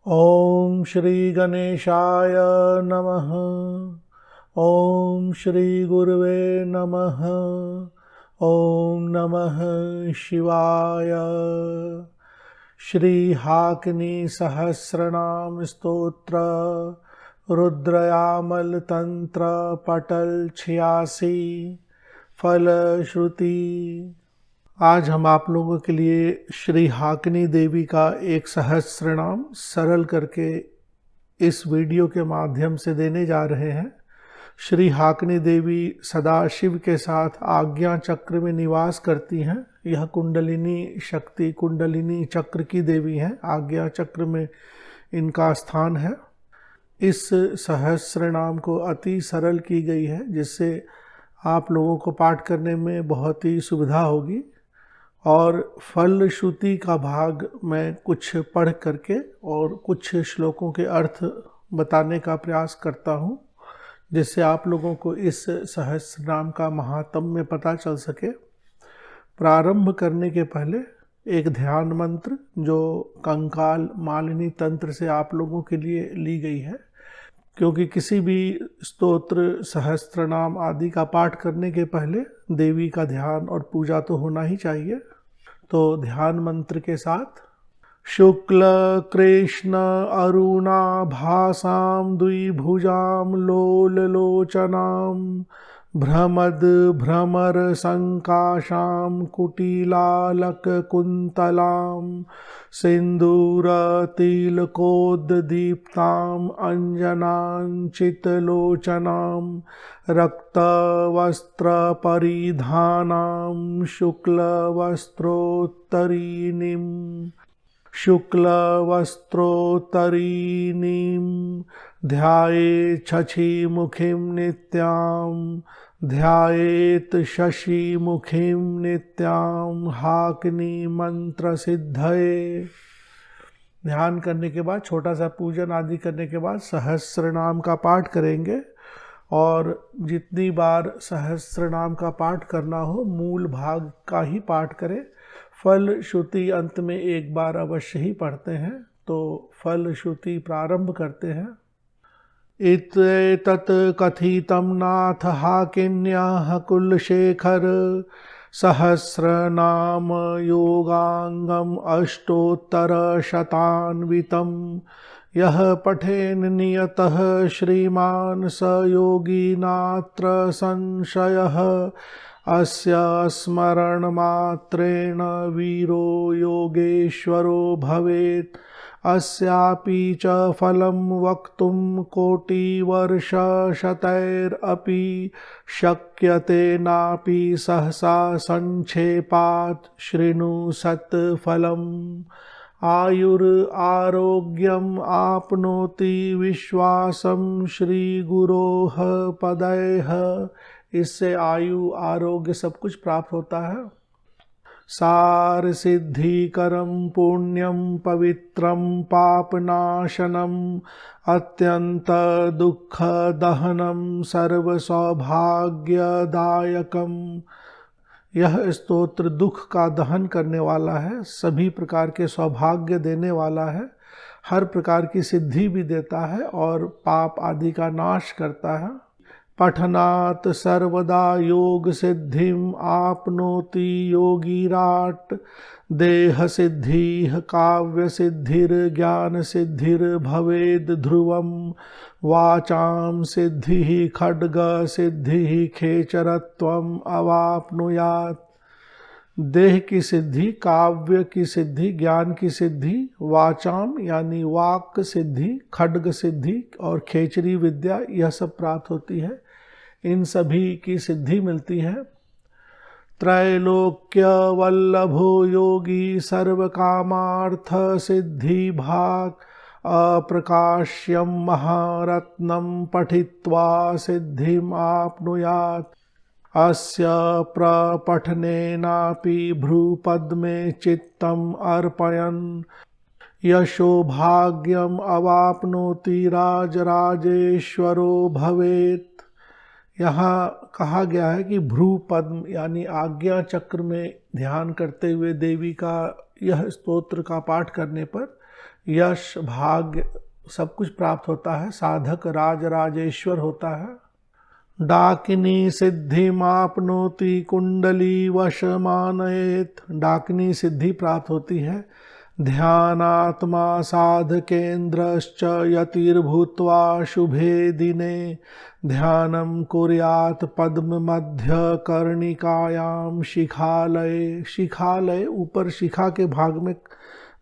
ओम श्री गणेशाय नमः। ओम श्री गुरुवे नमः। ओम नमः शिवाय। श्री हाकिनी सहस्रनाम स्तोत्र रुद्रयामल तंत्र पटल 86 फलश्रुति। आज हम आप लोगों के लिए श्री हाकिनी देवी का एक सहस्रनाम सरल करके इस वीडियो के माध्यम से देने जा रहे हैं। श्री हाकिनी देवी सदाशिव के साथ आज्ञा चक्र में निवास करती हैं। यह कुंडलिनी शक्ति, कुंडलिनी चक्र की देवी हैं। आज्ञा चक्र में इनका स्थान है। इस सहस्रनाम को अति सरल की गई है, जिससे आप लोगों को पाठ करने में बहुत ही सुविधा होगी। और फलश्रुति का भाग मैं कुछ पढ़ करके और कुछ श्लोकों के अर्थ बताने का प्रयास करता हूँ, जिससे आप लोगों को इस सहस्रनाम का महात्म्य पता चल सके। प्रारंभ करने के पहले एक ध्यान मंत्र जो कंकाल मालिनी तंत्र से आप लोगों के लिए ली गई है, क्योंकि किसी भी स्तोत्र सहस्त्रनाम आदि का पाठ करने के पहले देवी का ध्यान और पूजा तो होना ही चाहिए। तो ध्यान मंत्र के साथ शुक्ल कृष्ण अरुणा भासाम द्विभुजाम लोल लोचनाम भ्रमद भ्रमर संकाशाम कुटिलालक कुंतलाम सिंदूर तिलकोद्दीप्ताम अंजनांचितलोचनाम रक्तवस्त्र परिधानाम शुक्लवस्त्रोत्तरीणीम ध्याये शशिमुखीं नित्यां ध्यायेत शशिमुखीं नित्यां हाकिनी मंत्र सिद्धये। ध्यान करने के बाद छोटा सा पूजन आदि करने के बाद सहस्रनाम का पाठ करेंगे। और जितनी बार सहस्रनाम का पाठ करना हो मूल भाग का ही पाठ करें। फलश्रुति अंत में एक बार अवश्य ही पढ़ते हैं। तो फलश्रुति प्रारंभ करते हैं। इत्येतत् कथितं नाथ हाकिन्याः कुलशेखर सहस्रनाम योगांगम अष्टोत्तरशतान्वितं यः पठेन् नियतः श्रीमान् स योगी नात्र संशयः अस्य स्मरणमात्रेण वीरो योगेश्वरो भवेत्। अस्यापि च फलं वक्तुं कोटिवर्षशतैरपि शक्यते नापि सहसा संक्षेपात् शृणु सत्फलम्। आयुरारोग्यम् आप्नोति विश्वासं श्रीगुरोः पदैः। इससे आयु आरोग्य सब कुछ प्राप्त होता है। सार सिद्धिकरं पुण्यं पवित्रं पापनाशनम् अत्यंत दुख दहनम सर्व सौभाग्यदायकम। यह स्तोत्र दुख का दहन करने वाला है, सभी प्रकार के सौभाग्य देने वाला है, हर प्रकार की सिद्धि भी देता है और पाप आदि का नाश करता है। पठनात् सर्वदा योग सिद्धिम आपनोति योगीराट। देह सिद्धि काव्य सिद्धिर ज्ञान सिद्धिर भवेद ध्रुवम। वाचाम सिद्धि खड्ग सिद्धि खेचरत्वम अवाप्नुयात्। देह की सिद्धि, काव्य की सिद्धि, ज्ञान की सिद्धि, वाचाम यानी वाक सिद्धि, खड्ग सिद्धि और खेचरी विद्या, यह सब प्राप्त होती है। इन सभी की सिद्धि मिलती है। त्रैलोक्य वल्लभो योगी सर्व कामार्थ सिद्धि भाग। अप्रकाश्यम महारत्नम पठित्वा सिद्धिम आपनुयात्। अस्य प्रपठनेनापि भ्रूपद्मे चित्तम अर्पयन् यशो भाग्यम अवाप्नोति राजराजेश्वरो भवेत्। यहाँ कहा गया है कि भ्रू पद्म यानी आज्ञा चक्र में ध्यान करते हुए देवी का यह स्तोत्र का पाठ करने पर यश भाग्य सब कुछ प्राप्त होता है, साधक राज राजेश्वर होता है। डाकिनी सिद्धि मापनोति कुंडली वशमानयेत, डाकिनी सिद्धि प्राप्त होती है। ध्यानात्मा साधकेन्द्रश्च यतिर्भूत्वा शुभे दिने, ध्यानम कुर्यात् पद्म मध्य कर्णिकायाम शिखालय, शिखालय ऊपर शिखा के भाग में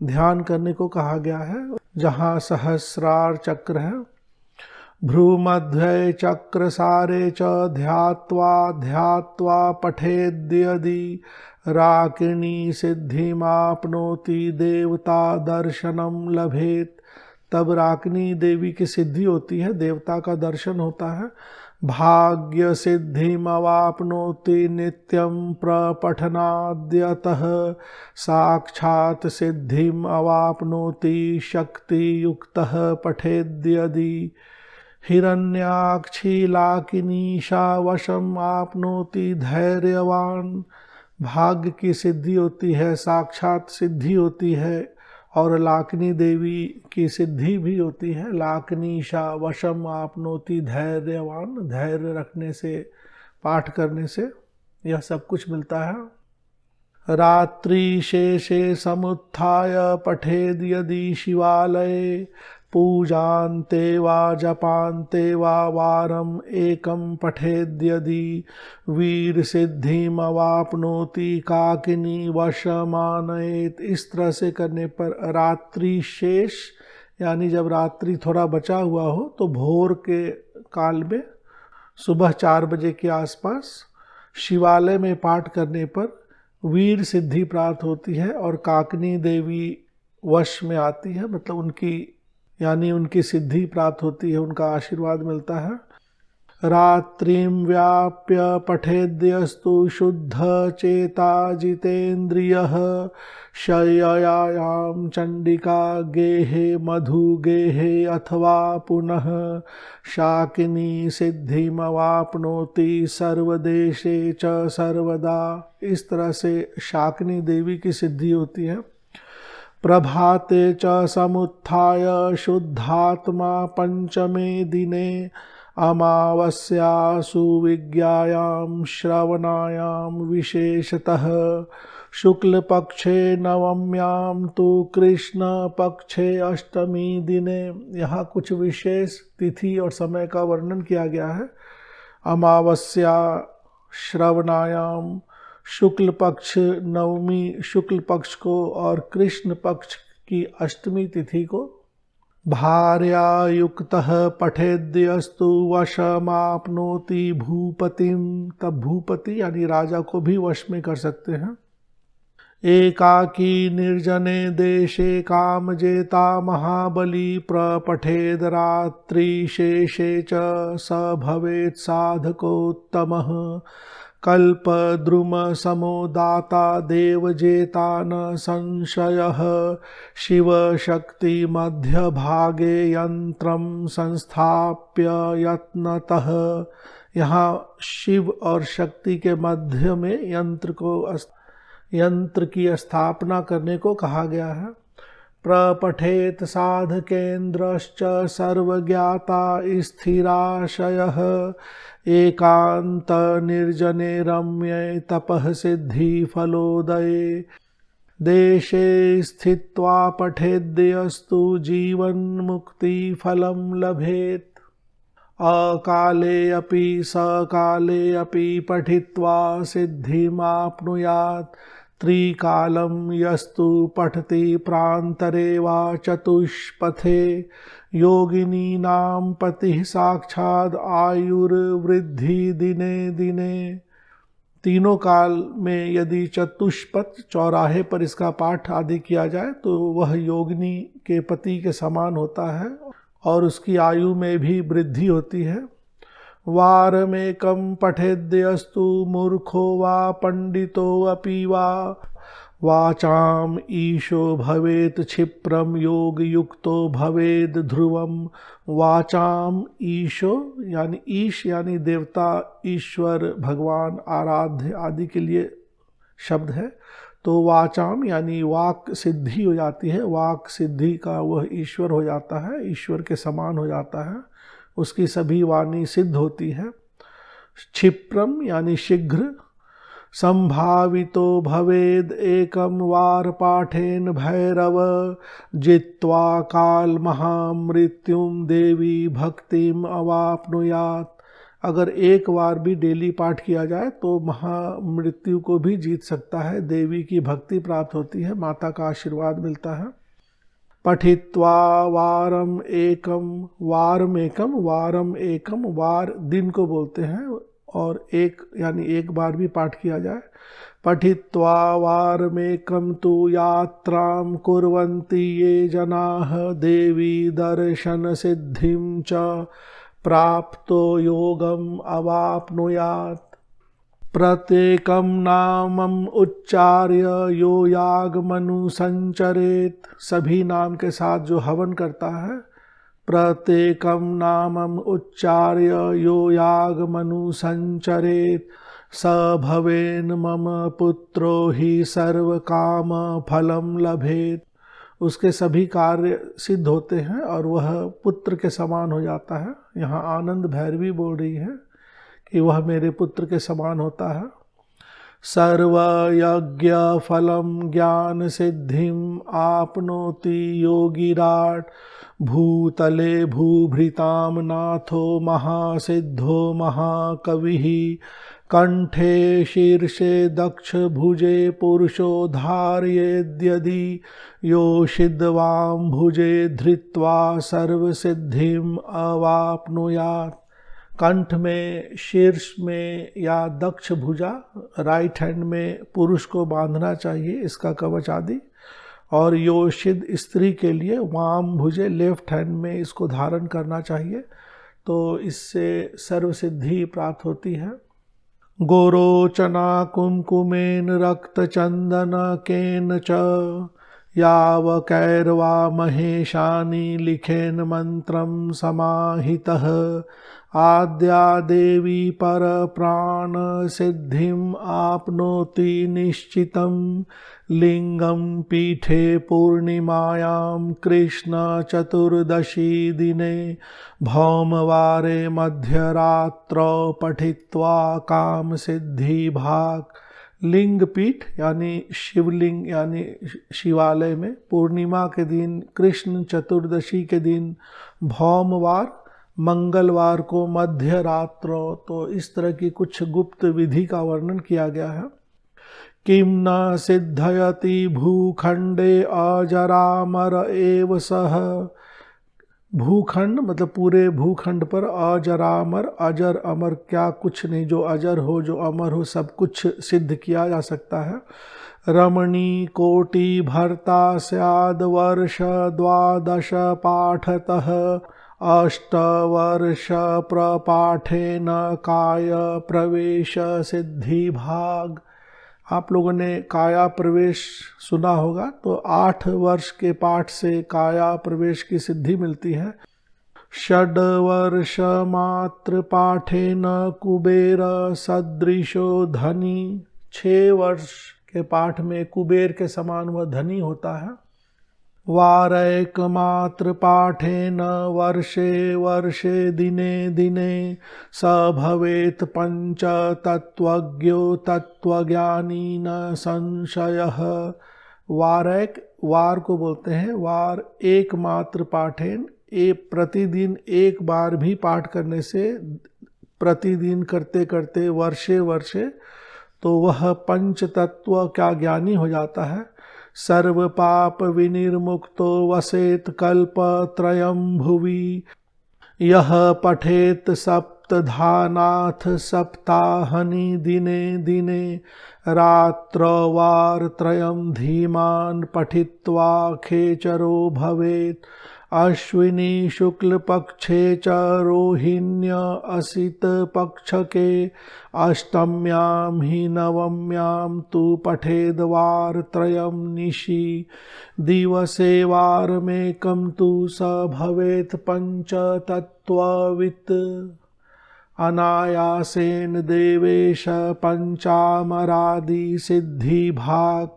ध्यान करने को कहा गया है, जहाँ सहस्रार चक्र है। भ्रूमध्य चक्र सारे च ध्यात्वा ध्यात्वा पठेद्यदि, राकिणी सिद्धिमाप्नोति देवता दर्शनम लभेत, तब राकिनी देवी की सिद्धि होती है, देवता का दर्शन होता है। भाग्य सिद्धिमवाप्नोति नित्यं प्रपठनाद्यतः, साक्षात् सिद्धिम अवाप्नोति शक्ति युक्तः पठेद्यदि, हिरण्याक्षी लाकिनीशा वशम आपनोति धैर्यवान, भाग्य की सिद्धि होती है, साक्षात सिद्धि होती है, और लाकिनी देवी की सिद्धि भी होती है। लाकिनीशा वशम आपनोति धैर्यवान, धैर्य रखने से, पाठ करने से यह सब कुछ मिलता है। रात्रि शेषे समुत्थाय पठेद यदि शिवालये, पूजान्ते वा जपान्ते वा वारम एकम पठेद्यदि, वीर सिद्धिम अवाप्नोति काकिनी वशमानयेत। इस तरह से करने पर रात्रि शेष यानी जब रात्रि थोड़ा बचा हुआ हो तो भोर के काल में सुबह 4 बजे के आसपास शिवालय में पाठ करने पर वीर सिद्धि प्राप्त होती है और काकिनी देवी वश में आती है, मतलब उनकी सिद्धि प्राप्त होती है, उनका आशीर्वाद मिलता है। रात्रिम व्याप्य पठेद्यस्तु शुद्ध चेता जितेन्द्रियः, शय्यायां चंडिका गेहे मधु गेहे अथवा पुनः, शाकिनी सिद्धिमवाप्नोति सर्वदेशे च सर्वदा। इस तरह से शाकिनी देवी की सिद्धि होती है। प्रभाते च समुत्थाय शुद्धात्मा पंचमे दिने, अमावस्यासु विज्ञायां श्रवणायां विशेषतः, शुक्ल पक्षे नवम्यां तो कृष्ण पक्षे अष्टमी दिने। यहाँ कुछ विशेष तिथि और समय का वर्णन किया गया है। अमावस्या श्रवणायाम, शुक्ल पक्ष नवमी शुक्ल पक्ष को और कृष्ण पक्ष की अष्टमी तिथि को। भार्या युक्तः पठेद्यस्तु वशमाप्नोति भूपतिम, तब भूपति यानी राजा को भी वश में कर सकते हैं। एकाकी निर्जने देशे कामजेता महाबली, प्रपठेद रात्रि शेषे च स भवेत् साधकोत्तमः, कल्पद्रुम समो दाता देवजेता न संशयः, शिव शक्ति मध्य भागे यंत्रम संस्थाप्य यत्नतः। यहाँ शिव और शक्ति के मध्य में यंत्र की स्थापना करने को कहा गया है। प्रपठेत साधकेन्द्रश्च सर्वज्ञाता स्थिराशयः, एकांत निर्जने रम्ये तपः सिद्धि फलोदये, देशे स्थित्वा पठेद्यस्तु जीवन मुक्ति फलं लभेत। अकाले अपि सकाले अपि पठित्वा सिद्धिमाप्नुयात्, त्रिकालं यस्तु पठति प्रान्तरे वा चतुष्पथे, योगिनीनां पतिः साक्षात् आयुर्वृद्धि दिने दिने। तीनों काल में यदि चतुष्पथ चौराहे पर इसका पाठ आदि किया जाए तो वह योगिनी के पति के समान होता है और उसकी आयु में भी वृद्धि होती है। वारमेकं पठेद्यस्तु मूर्खो वा पंडितो अपि वा, वाचाम ईशो भवेत क्षिप्रम योग युक्तो भवेद ध्रुवम। वाचाम ईशो यानी ईश यानी देवता, ईश्वर, भगवान, आराध्य आदि के लिए शब्द है। तो वाचाम यानी वाक सिद्धि हो जाती है, वाक सिद्धि का वह ईश्वर हो जाता है, ईश्वर के समान हो जाता है, उसकी सभी वाणी सिद्ध होती है। क्षिप्रम यानी शीघ्र, संभावितो भवेद एकम वार पाठेन भैरव जित्वा काल महामृत्युम देवी भक्तिम अवाप्नुयात। अगर एक बार भी डेली पाठ किया जाए तो महामृत्यु को भी जीत सकता है, देवी की भक्ति प्राप्त होती है, माता का आशीर्वाद मिलता है। पठित्वा वारम एकम, वारम एकम, वारम एकम, वार दिन को बोलते हैं, और एक यानी एक बार भी पाठ किया जाए। पठित्वा वारमेकं तु यात्रां कुर्वन्ति ये जनाः देवी दर्शन सिद्धिं च प्राप्तो योगम अवाप्नुयात्। प्रत्येकं नामम उच्चार्य यो यागमनु संचरेत, सभी नाम के साथ जो हवन करता है। प्रत्येकं नामम उच्चार्य यो यागमनु संचरेत स भवेन मम पुत्रो ही सर्व काम फलम लभेत। उसके सभी कार्य सिद्ध होते हैं और वह पुत्र के समान हो जाता है। यहाँ आनंद भैरवी बोल रही है कि वह मेरे पुत्र के समान होता है। सर्व यज्ञ फलम ज्ञान सिद्धिम आपनोति योगिराट भूतले भूभृताम नाथो महासिद्धो महाकविः कंठे शीर्षे दक्ष भुजे पुरुषो धारयेद्यदि योषिद्वां भुजे धृत्वा सर्वसिद्धिम अवाप्नुयात्। कंठ में, शीर्ष में या दक्ष भुजा, राइट हैंड में पुरुष को बांधना चाहिए इसका कवच आदि, और योषिद स्त्री के लिए वाम भुजे लेफ्ट हैंड में इसको धारण करना चाहिए, तो इससे सर्वसिद्धि प्राप्त होती है। गोरोचना कुमकुमेन रक्त चंदन केन च याव कैरवा महेशानी लिखेन मंत्रम समाहितः आद्या देवी पर प्राण सिद्धिम आपनोति निश्चितं लिंगम पीठे पूर्णिमायां कृष्ण चतुर्दशी दिने भौमवारे मध्यरात्रौ पठित्वा काम सिद्धि भाग। लिंग पीठ यानी शिवलिंग यानी शिवालय में पूर्णिमा के दिन, कृष्ण चतुर्दशी के दिन, भौमवार मंगलवार को, मध्य रात्र, तो इस तरह की कुछ गुप्त विधि का वर्णन किया गया है। किम न सिद्धयति भूखंडे अजरामर एव सह, भूखंड मतलब पूरे भूखंड पर, अजरामर अजर अमर क्या कुछ नहीं, जो अजर हो जो अमर हो सब कुछ सिद्ध किया जा सकता है। रमणी कोटि भर्ता स्याद वर्ष द्वादश पाठतः अष्टवर्ष प्रपाठेन काय प्रवेश सिद्धि भाग। आप लोगों ने काया प्रवेश सुना होगा, तो 8 वर्ष के पाठ से काया प्रवेश की सिद्धि मिलती है। षड्वर्ष मात्र पाठेन कुबेर सदृशो धनी, 6 वर्ष के पाठ में कुबेर के समान वह धनी होता है। वारैक मात्र पाठेन वर्षे वर्षे दिने दिने स भवेत पंच तत्वज्ञो तत्वज्ञानी न संशयः। वारैक, वार को बोलते हैं, वार एकमात्र पाठेन, प्रतिदिन एक बार भी पाठ करने से, प्रतिदिन करते करते वर्षे वर्षे, तो वह पंच तत्व का ज्ञानी हो जाता है। सर्व पाप विनिर्मुक्तो वसेत कल्प त्रयं भुवि यह पठेत सप्तधानाथ सप्ताहनि दिने दिने रात्र वार त्रयं धीमान पठित्वा खेचरो भवेत। अश्विनी शुक्ल पक्षे च रोहिण्य असित पक्षके अष्टम्यां हि नवम्यां तु पठेद वार त्रयं निशि दिवसे वारमेकं तु स भवेत् पंच तत्त्ववित्। अनायासेन देवेश पंचामरादि सिद्धि भाग।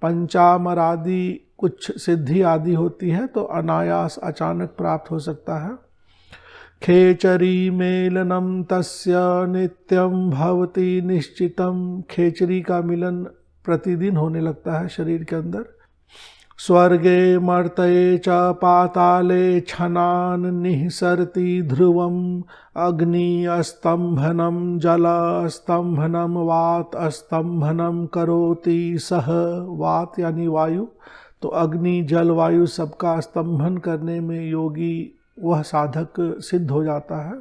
पंचामर आदि कुछ सिद्धि आदि होती है तो अनायास अचानक प्राप्त हो सकता है। खेचरी मेलनम तस्य नित्यम भवति निश्चितम, खेचरी का मिलन प्रतिदिन होने लगता है शरीर के अंदर। स्वर्गे मर्तये च पाताले छनान निःसरति ध्रुवम, अग्नि स्तंभनम जल स्तंभनम वात स्तंभनम करोति सह। वात यानी वायु, तो अग्नि जल वायु सबका स्तंभन करने में योगी वह साधक सिद्ध हो जाता है।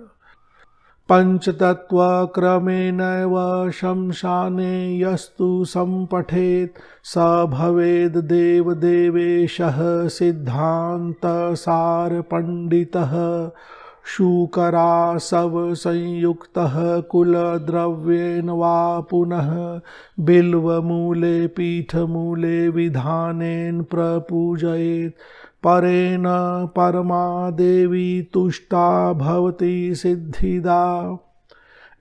पंचतत्व क्रमेणैव शमशाने यस्तु संपठेत, स भवेद देव देवेशः सिद्धांत सार पंडितः। शूकरासव संयुक्तः कुल द्रव्येन वा पुनः, बिल्वमूले पीठमूले विधानेन प्रपूजयेत्। परेण परमा देवी तुष्टा भवति सिद्धिदा।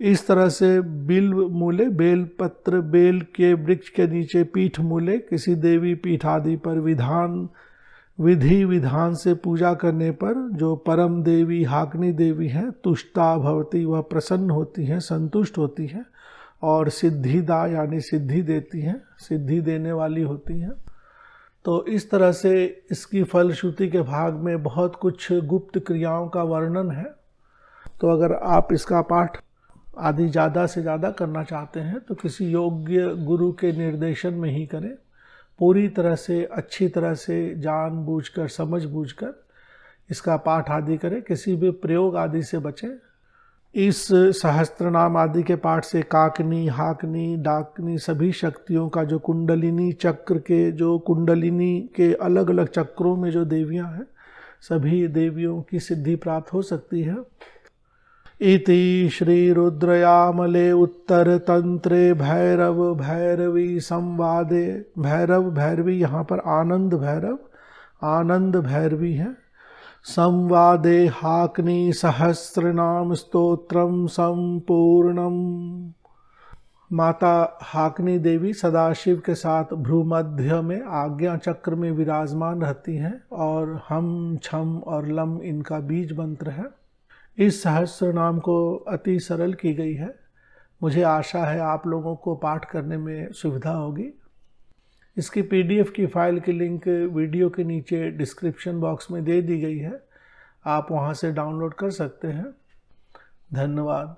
इस तरह से बिल्व मूले, बेल पत्र, बेल के वृक्ष के नीचे पीठ मूले किसी देवी पीठ आदि पर विधि विधान से पूजा करने पर जो परम देवी हाकिनी देवी हैं, तुष्टा भवती, वह प्रसन्न होती हैं, संतुष्ट होती हैं, और सिद्धिदा यानी सिद्धि देती हैं, सिद्धि देने वाली होती हैं। तो इस तरह से इसकी फलश्रुति के भाग में बहुत कुछ गुप्त क्रियाओं का वर्णन है। तो अगर आप इसका पाठ आदि ज़्यादा से ज़्यादा करना चाहते हैं तो किसी योग्य गुरु के निर्देशन में ही करें। पूरी तरह से, अच्छी तरह से जानबूझकर, समझबूझकर इसका पाठ आदि करें। किसी भी प्रयोग आदि से बचें। इस सहस्त्रनाम आदि के पाठ से काकनी, हाकनी, डाकनी सभी शक्तियों का, जो कुंडलिनी चक्र के, जो कुंडलिनी के अलग अलग चक्रों में जो देवियां हैं, सभी देवियों की सिद्धि प्राप्त हो सकती है। इति श्री रुद्रयामले उत्तर तंत्रे भैरव भैरवी संवादे, भैरव भैरवी यहाँ पर आनंद भैरव, आनंद भैरवी है, संवादे हाकनी सहस्रनाम स्तोत्रम संपूर्णम। माता हाकनी देवी सदाशिव के साथ भ्रूमध्य में आज्ञा चक्र में विराजमान रहती हैं और हम, छम और लम इनका बीज मंत्र है। इस सहस्र नाम को अति सरल की गई है। मुझे आशा है आप लोगों को पाठ करने में सुविधा होगी। इसकी PDF की फाइल की लिंक वीडियो के नीचे डिस्क्रिप्शन बॉक्स में दे दी गई है, आप वहां से डाउनलोड कर सकते हैं। धन्यवाद।